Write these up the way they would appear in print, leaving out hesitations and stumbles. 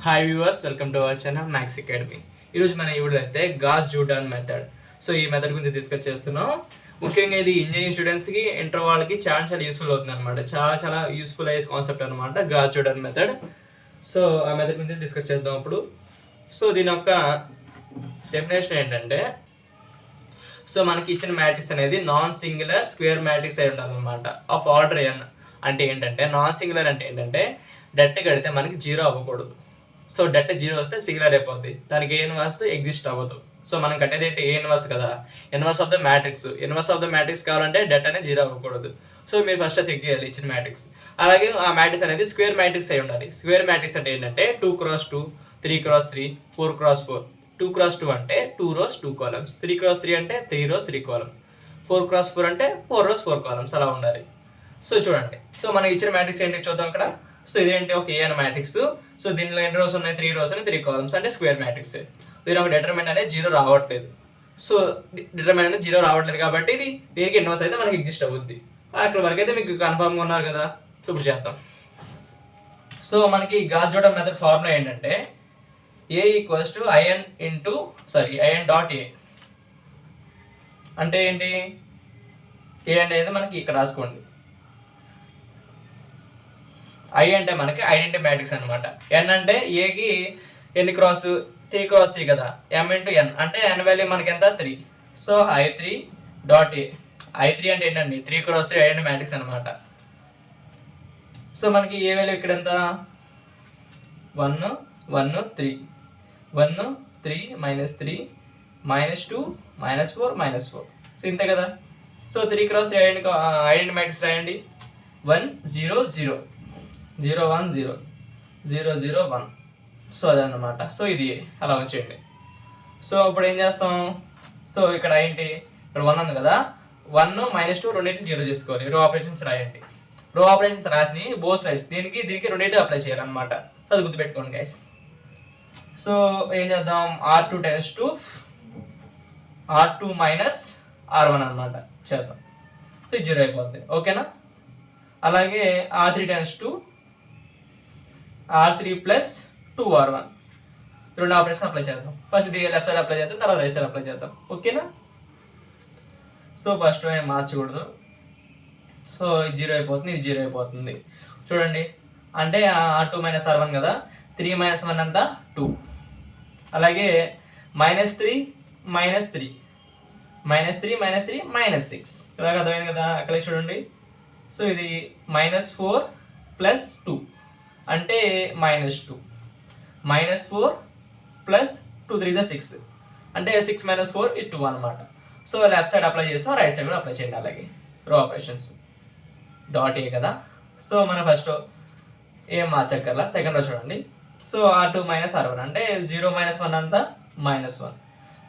Hi viewers, welcome to our channel maths academy. ఈరోజు మన వీడియోలో అయితే గాస్ జూడాన్ మెథడ్. సో ఈ మెథడ్ గురించి డిస్కస్ చేస్తున్నాం. ముఖ్యంగా ఇది ఇంజనీరింగ్ స్టూడెంట్స్కి, ఇంటర్ వాళ్ళకి చాలా చాలా యూస్ఫుల్ అవుతుంది అనమాట. చాలా యూస్ఫుల్ అయ్యే కాన్సెప్ట్ అనమాట గాస్ జూడాన్ మెథడ్. సో ఆ మెథడ్ గురించి డిస్కస్ చేద్దాం ఇప్పుడు. సో దీని యొక్క డెఫినేషన్ ఏంటంటే, సో మనకి ఇచ్చిన మ్యాట్రిక్స్ అనేది నాన్ సింగులర్ స్క్వేర్ మ్యాట్రిక్స్ అయి ఉండాలన్నమాట ఆఫ్ ఆర్డర్ n. అంటే ఏంటంటే నాన్ సింగులర్ అంటే ఏంటంటే డెట్ కడితే మనకి జీరో అవ్వకూడదు. సో డెట్ జీరో వస్తే సింగులర్ అయిపోద్ది, దానికి ఏ ఇన్వర్స్ ఎగ్జిస్ట్ అవ్వదు. సో మనం కట్టేది ఏంటి, ఏ ఇన్వర్స్ కదా, inverse of the matrix. Inverse of the matrix కావాలంటే డెట్ అనేది జీరో అవ్వకూడదు. సో మీరు ఫస్ట్ చెక్ చేయాలి ఇచ్చిన మ్యాట్రిక్స్. అలాగే ఆ మ్యాట్రిక్స్ అనేది స్క్వేర్ మ్యాట్రిక్స్ అయి ఉండాలి. స్క్వేర్ మ్యాట్రిక్స్ అంటే ఏంటంటే 2x2, 3x3, 4x4. 2x2 అంటే 2 rows 2 columns, 3x3 అంటే 3 rows 3 columns, 4x4 అంటే 4 rows 4 columns అలా ఉండాలి. సో చూడండి, సో మనకి ఇచ్చిన మ్యాట్రిక్స్ ఏంటి చూద్దాం ఇక్కడ. సో ఇదేంటి, ఒక ఏ అనే మ్యాట్రిక్స్. సో దీనిలో ఎన్ని రోస్ ఉన్నాయి, 3 rows అని 3 columns అంటే స్క్వేర్ మ్యాట్రిక్స్. దీని ఒక డిటర్మినెంట్ అనేది జీరో రావట్లేదు. సో డిటర్మినెంట్ అనేది జీరో రావట్లేదు కాబట్టి ఇది దీనికి ఇన్వర్స్ అయితే మనకి ఎగ్జిస్ట్ అవుద్ది. అక్కడ వరకు అయితే మీకు కన్ఫర్మ్గా ఉన్నారు కదా. సో ఇప్పుడు చేద్దాం. సో మనకి గాస్ జోడాన్ మెథడ్ ఫార్ములా ఏంటంటే a equals to in dot A. అంటే ఏంటి, ఏ అనేది మనకి ఇక్కడ రాసుకోండి. ఐ అంటే మనకి ఐడెంటిటీ మ్యాట్రిక్స్ అనమాట. ఎన్ అంటే ఏకి ఎన్ని క్రాస్, 3x3 కదా. m ఇంటూ ఎన్ అంటే ఎన్ వాల్యూ మనకి ఎంత, 3. So I3 dot A. I3 అంటే ఏంటండి, 3x3 ఐడెంటిటీ మ్యాట్రిక్స్ అనమాట. సో మనకి ఏ వాల్యూ ఇక్కడ ఎంత, 1 1 3 1 3 -3 -2 -4 -4. సో ఇంతే కదా. సో 3x3 ఐడెంటిటీ మ్యాట్రిక్స్ రాయండి. 1 0 0 0 1 0 0 0 1. సో అదన్నమాట. సో ఇది అలా వచ్చేయండి. సో ఇప్పుడు ఏం చేస్తాం, సో ఇక్కడ ఏంటి, ఇక్కడ 1 ఉంది కదా, 1 -2 రెండింటిని 0 చేసుకోవాలి. రో ఆపరేషన్స్ రాయండి. రో ఆపరేషన్స్ రాసి బోత్ సైడ్స్ దీనికి రెండింటిని అప్లై చేయాలన్నమాట. సో అది గుర్తుపెట్టుకోండి గైస్. సో ఏం చేద్దాం, R2 tends to R2 -R1 అనమాట చేద్దాం. సో ఇది 0 అయిపోద్ది, ఓకేనా. అలాగే R3 tends to R3 plus 2R1 రెండు ఆపరేషన్ అప్లై చేద్దాం. ఫస్ట్ ఇది లెఫ్ట్ సైడ్ అప్లై చేద్దాం, తర్వాత రైట్ సైడ్ అప్లై చేద్దాం, ఓకేనా. సో ఫస్ట్ ఏం మార్చకూడదు. సో ఇది 0 అయిపోతుంది, ఇది 0 అయిపోతుంది. చూడండి, అంటే R2 -R1 కదా, 3 - 1 అంతా 2. అలాగే -3 -3 -3 -3 -6. ఇలాగ అర్థమైంది కదా. అక్కడ చూడండి, సో ఇది -4 ప్లస్ 2 అంటే -2 -4 ప్లస్ 2 3 6 అంటే 6 - 4 ఇది 2 అనమాట. సో లెఫ్ట్ సైడ్ అప్లై చేస్తాం, రైట్ సైడ్ కూడా అప్లై చేయండి. అలాగే రో ఆపరేషన్స్ డాట్ ఏ కదా. సో మన ఫస్ట్ ఏం మార్చక్కర్లా, సెకండ్ రో చూడండి. సో R2 -R1 అంటే 0 - 1 అంతా -1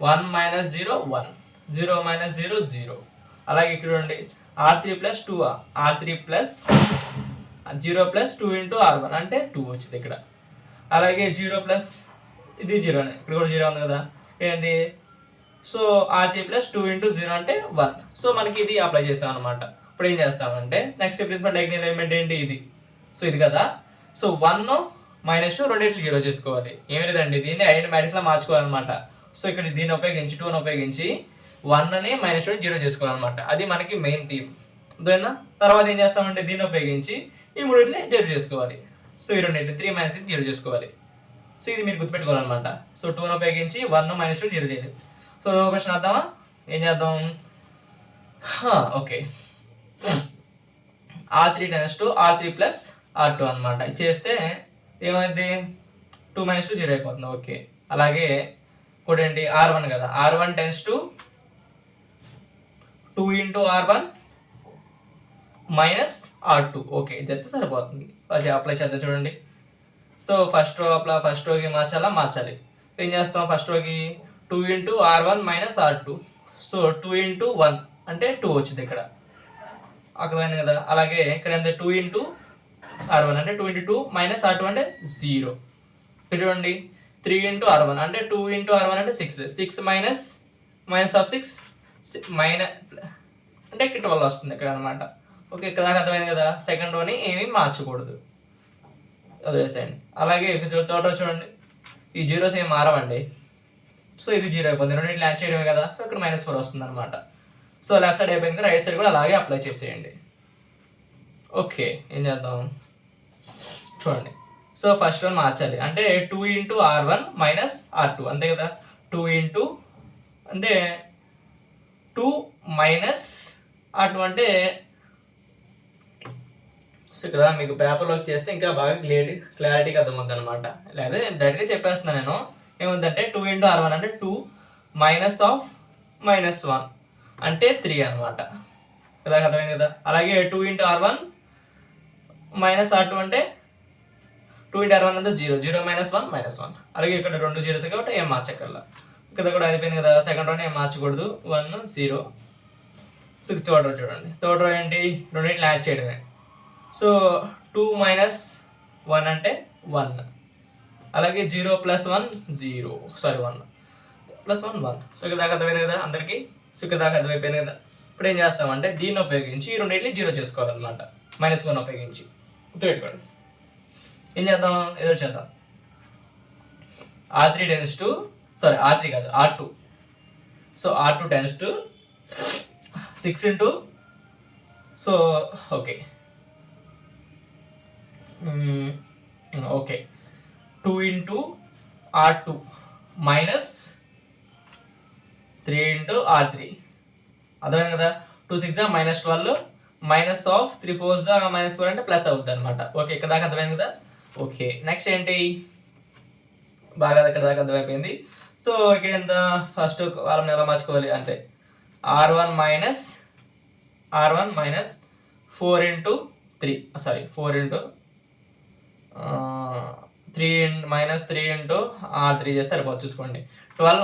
1 - 0 1 0 - 0 0. అలాగే ఇక్కడ చూడండి, R3 plus 2 R3 plus 0 plus 2 into R1 అంటే 2 వచ్చింది ఇక్కడ. అలాగే 0 ప్లస్ ఇది 0, ఇక్కడ కూడా 0 ఉంది కదా, ఏంటి. సో R3 ప్లస్ 2 ఇంటూ 0 అంటే 1. సో మనకి ఇది అప్లై చేస్తాం అనమాట. ఇప్పుడు ఏం చేస్తామంటే నెక్స్ట్ ప్రిన్సిపల్ డయాగ్నల్ ఎలిమెంట్ ఏంటి, ఇది. సో ఇది కదా. సో 1 -2 రెండింటిని 0 చేసుకోవాలి. ఏమి లేదండి, దీన్ని ఐడెంటిటీ మ్యాట్రిక్స్లో మార్చుకోవాలన్నమాట. సో ఇక్కడ దీన్ని ఉపయోగించి 2ని ఉపయోగించి 1ని -2 0 చేసుకోవాలన్నమాట. అది మనకి మెయిన్ థీమ్, అర్థమైందా. తర్వాత ఏం చేస్తామంటే దీన్ని ఉపయోగించి ఈ మూడింటిని 0 చేసుకోవాలి. సో ఈ రెండింటిని 3 - 6 0 చేసుకోవాలి. సో ఇది మీరు గుర్తుపెట్టుకోవాలన్నమాట. సో 2ని ఉపయోగించి 1 -2 0 చేయాలి. సో క్వశ్చన్ అర్థమా, ఏం చేద్దాం. Okay, R3 tends to R3 plus R2 అనమాట. ఇది చేస్తే ఏమైంది, 2 - 2 0 అయిపోతుంది, ఓకే. అలాగే ఇంకోటి ఏంటి, R1 కదా, R1 tends to 2 into R1 -R2, okay. ఇది అయితే సరిపోతుంది. అది అప్లై చేద్దాం చూడండి. సో ఫస్ట్ రోకి మార్చాలి. ఏం చేస్తాం, ఫస్ట్ రోకి 2 into R1 -R2. So 2 into 1 అంటే 2 వచ్చింది ఇక్కడ, అర్థమైంది కదా. అలాగే ఇక్కడ ఎంత, 2 ఇంటూ R1 అంటే 2 ఇంటూ 2 -R2 అంటే 0. ఇక్కడ చూడండి, 3 ఇంటూ R1 అంటే 2 ఇంటూ R1 అంటే 6 6 మైనస్ ఆఫ్ 6 అంటే ఇక్కడ 12 వస్తుంది ఇక్కడ అనమాట. ఓకే, ఇక్కడ దాకా అర్థమైంది కదా. సెకండ్ రోని ఏమీ మార్చకూడదు. వదిలేసేయండి. అలాగే తోట చూడండి, ఈ జీరోస్ ఏం మారవండి. సో ఇది జీరో అయిపోతుంది, రెండింటిని యాడ్ చేయడమే కదా. సో ఇక్కడ -4 వస్తుంది అనమాట. సో లెఫ్ట్ సైడ్ అయిపోయింది, రైట్ సైడ్ కూడా అలాగే అప్లై చేసేయండి. ఓకే, ఏం చేద్దాం చూడండి. సో ఫస్ట్ వన్ మార్చాలి అంటే 2 × R1 - R2 అంతే కదా. 2 అంటే 2 - R2 అంటే సో ఇక్కడ మీకు పేపర్లోకి చేస్తే ఇంకా బాగా క్లారిటీగా అర్థమవుతుంది అనమాట. లేదా డైరెక్ట్గా చెప్పేస్తున్నాను నేను. ఏముందంటే 2 × R1 అంటే 2 - -1 అంటే 3 అనమాట. కదా, అర్థమైంది కదా. అలాగే 2 × R1 - R2 అంటే 2 × R1 అంటే 0, 0 - 1 -1. అలాగే ఇక్కడ 2 జీరోస్ కాబట్టి ఏం మార్చక్కర్లా. ఇక్కడ కూడా అయిపోయింది కదా. సెకండ్ రో ఏం మార్చకూడదు, 1 0. సో థర్డ్ రో చూడండి, థర్డ్ రో ఏంటి, రెండింటిని యాడ్ చేయడమే. సో 2 - 1 అంటే 1. అలాగే 0 + 1 0, సారీ 1 + 1 1. సో ఇక్కడ దాకా అర్థమైంది కదా అందరికీ. సో ఇక్కడ దాకా అర్థమైపోయింది కదా. ఇప్పుడు ఏం చేస్తామంటే దీన్ని ఉపయోగించి ఈ రెండింటిని 0 చేసుకోవాలన్నమాట, -1 ఉపయోగించి. గుర్తుపెట్టుకోండి. ఏం చేద్దాం, ఏదో చేద్దాం. R3 → R3 కాదు R2. So R2 → 6 so okay okay 2 × R2 - 3 × R3. అర్థమైంది కదా. 2 6 -12 -3 4 -4 అంటే ప్లస్ అవుతుంది అనమాట. ఓకే, ఇక్కడ దాకా అర్థమైంది కదా. ఓకే, నెక్స్ట్ ఏంటి, బాగా ఇక్కడ దాకా అర్థమైపోయింది. సో ఇక్కడ ఎంత, ఫస్ట్ వాళ్ళని ఎలా మార్చుకోవాలి అంటే R1 - 4 × 3 సారీ 4 × 3 × R3 చేస్తే సరిపోతుంది. చూసుకోండి, 12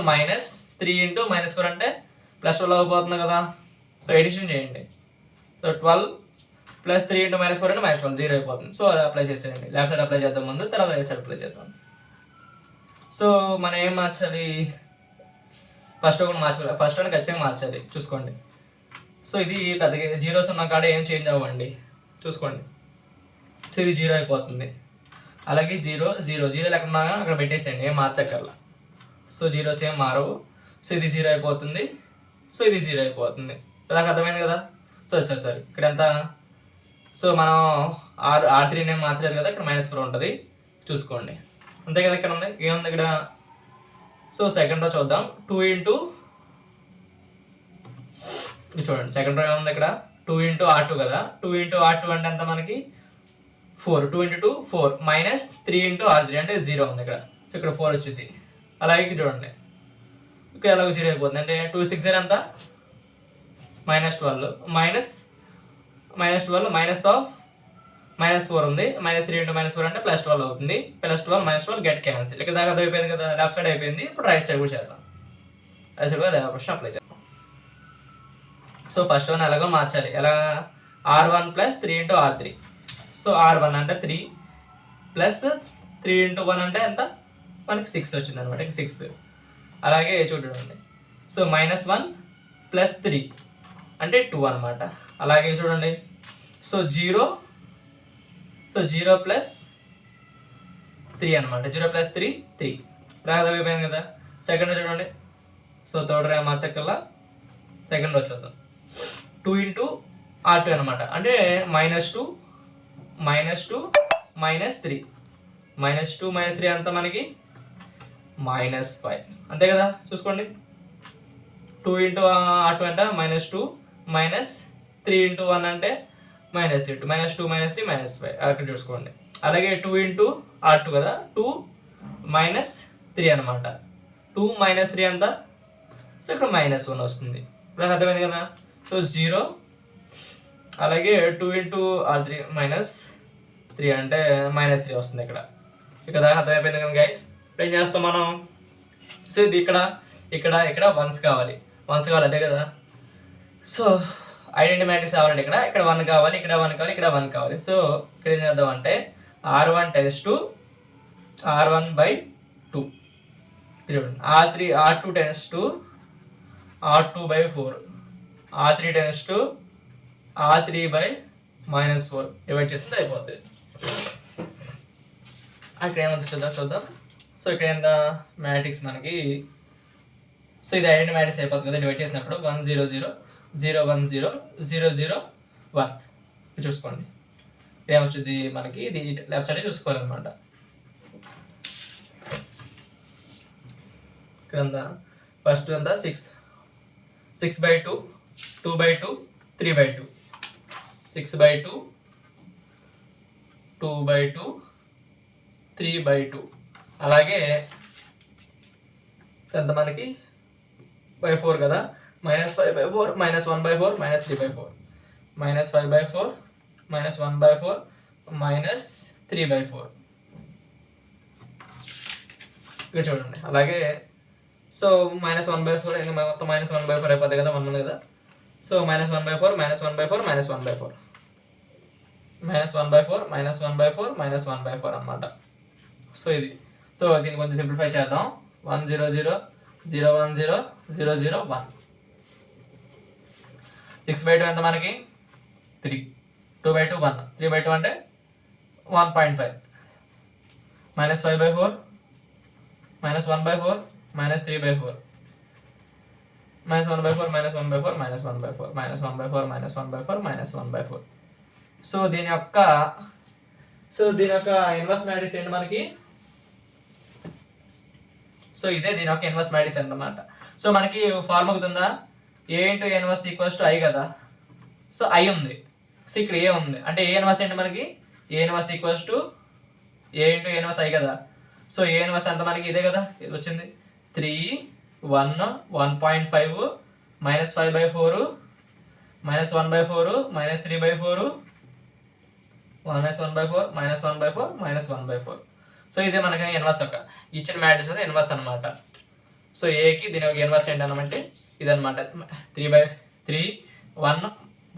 - 3 × -4 అంటే +12 అయిపోతుంది కదా. సో ఎడిషన్ చేయండి. సో 12 + 3 × -4 అంటే -12, 0 అయిపోతుంది. సో అది అప్లై చేసేయండి. లెఫ్ట్ సైడ్ అప్లై చేద్దాం ముందు, తర్వాత రైట్ సైడ్ అప్లై చేద్దాం. సో మనం ఏం మార్చాలి, ఫస్ట్ ఒకటి మార్చాలి, ఫస్ట్ వన్ ఖచ్చితంగా మార్చాలి. చూసుకోండి. సో ఇది పెద్దగా జీరోస్ ఉన్న కాడ ఏం చేంజ్ అవ్వండి, చూసుకోండి. సో ఇది 0 అయిపోతుంది. అలాగే 0 0 0 లేకుండా అక్కడ పెట్టేసేయండి, ఏం మార్చక్కర్లా. సో జీరోస్ ఏం మారవు. సో ఇది 0 అయిపోతుంది, సో ఇది 0 అయిపోతుంది. నాకు అర్థమైంది కదా. సారీ ఇక్కడ ఎంత, సో మనం R3 ఏం మార్చలేదు కదా, ఇక్కడ -4 ఉంటుంది చూసుకోండి. అంతే కదా. ఇక్కడ ఉంది, ఏముంది ఇక్కడ. సో సెకండ్ రో చూద్దాం. 2 చూడండి, సెకండ్ రో ఏముంది ఇక్కడ, 2 × R2 కదా. 2 × R2 అంటే ఎంత మనకి 4, 2 × 2 4 -3 × R3 అంటే 0 ఉంది ఇక్కడ. సో ఇక్కడ 4 వచ్చింది. అలాగే చూడండి, ఇక్కడ ఎలాగో 0 అయిపోతుంది. అంటే 2 6 ఎంత, -12 -4 ఉంది. -3 × -4 అంటే +12 అవుతుంది. +12 -12 గెట్ క్యాన్సిల్. ఇక్కడ దాకా అయిపోయింది కదా, లెఫ్ట్ సైడ్ అయిపోయింది. ఇప్పుడు రైట్ సైడ్ కూడా చేద్దాం. రైట్ సైడ్ కూడా అదే క్వశ్చన్ అప్లై చేద్దాం. సో ఫస్ట్ వన్ ఎలాగో మార్చాలి, ఎలా, R1 + 3 × R3. సో R1 అంటే 3 + 3 × 1 అంటే ఎంత, మనకి 6 వచ్చింది అనమాట. 6. అలాగే చూడండి, సో -1 + 3 అంటే 2 అనమాట. అలాగే చూడండి, సో 0 + 3 అనమాట. 0 + 3 3. బాగా అయిపోయింది కదా. సెకండ్ చూడండి, so third row మార్చక్కల్లా, second row చూద్దాం. 2 × R2 అనమాట. అంటే -2 -3 అంత మనకి -5 అంతే కదా. చూసుకోండి, 2 × R2 అంటే -2 -3 × 1 అంటే -3 -2 -3 -5 అక్కడ చూసుకోండి. అలాగే 2 × R2 కదా, 2 -3 అనమాట. 2 - 3 అంతా, సో ఇక్కడ -1 వస్తుంది. దానికి అర్థమైంది కదా. సో 0. అలాగే 2 × R3 -3 అంటే -3 వస్తుంది ఇక్కడ. ఇక్కడ దాకా అర్థమైపోయింది కదా గైస్. ఇప్పుడు ఏం చేస్తాం మనం, సో ఇది ఇక్కడ వన్స్ కావాలి అదే కదా. సో ఐడెంటిటీ మ్యాట్రిక్స్ కావాలంటే ఇక్కడ 1 కావాలి, ఇక్కడ 1 కావాలి, ఇక్కడ 1 కావాలి. సో ఇక్కడ ఏం చేద్దామంటే R1 → R1/2, R2 → R2/4, R3 → R3/-4 divide చేస్తే అయిపోతుంది. అక్కడ ఏమంత చూద్దాం. సో ఇక్కడ ఎంత మ్యాట్రిక్స్ మనకి, సో ఇది ఐడెంటి మ్యాట్రిక్స్ అయిపోతుంది కదా డివైడ్ చేసినప్పుడు 1 0 0 0 1 0 0 0 1 చూసుకోండి ఏమొచ్చింది మనకి, ఇది లెఫ్ట్ సైడ్ చూసుకోవాలన్నమాట. ఇక్కడ అంతా ఫస్ట్ అంతా 6/2 2/2 3/2 6/2 2/2 3/2 అలాగే ఎంత మనకి by4 కదా, -5/4 -1/4 -3/4 -5/4 -1/4 -3/4 ఇక్కడ చూడండి. అలాగే సో -1/4 ఇంకా మొత్తం -1/4 అయిపోతుంది కదా, 1 ఉంది కదా. సో -1/4 -1/4 -1/4 -1/4 -1/4 -1/4 అన్నమాట. సో ఇది, సో దీన్ని కొంచెం సింప్లిఫై చేద్దాం. 1 0 0 0 1 0 0 0 1 6/2 ఎంత మనకి 3 2/2 1 3/2 అంటే 1.5 -5/4 -1/4 -3/4 -1/4 -1/4 -1/4 -1/4 -1/4 -1/4. సో దీని యొక్క ఇన్వర్స్ మ్యాట్రిక్స్ ఏంటి మనకి, సో ఇదే దీని యొక్క ఇన్వర్స్ మ్యాట్రిక్స్ అన్నమాట. సో మనకి ఫార్ములా ఉందా, A × A ఇన్వర్స్ = I కదా. సో I ఉంది, సో ఇక్కడ A ఉంది అంటే A ఇన్వర్స్ ఏంటి మనకి, A inverse = A × A inverse I కదా. సో A ఇన్వర్స్ అంత మనకి ఇదే కదా, ఇది వచ్చింది 3 1 1.5 -5/4 -1/4 -3/4 -1/4 -1/4 -1/4. సో ఇదే మనకి ఇన్వర్స్ యొక్క ఇచ్చిన మ్యాట్రిక్స్ ఇన్వర్స్ అనమాట. సో ఏకి దీని యొక్క ఇన్వర్స్ ఏంటన్నమాట ఇదనమాట, 3/3 1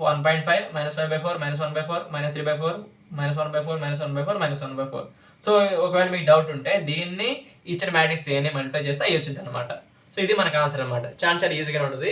1.5 -5/4 -1/4 -3/4 -1/4 -1/4 -1/4. సో ఒకవేళ మీకు డౌట్ ఉంటే దీన్ని ఇచ్చిన మ్యాట్రిక్స్ ఏని మల్టిప్లై చేస్తే అవి వచ్చింది అనమాట. సో ఇది మనకు ఆన్సర్ అనమాట. చాలా ఈజీగా ఉంటుంది.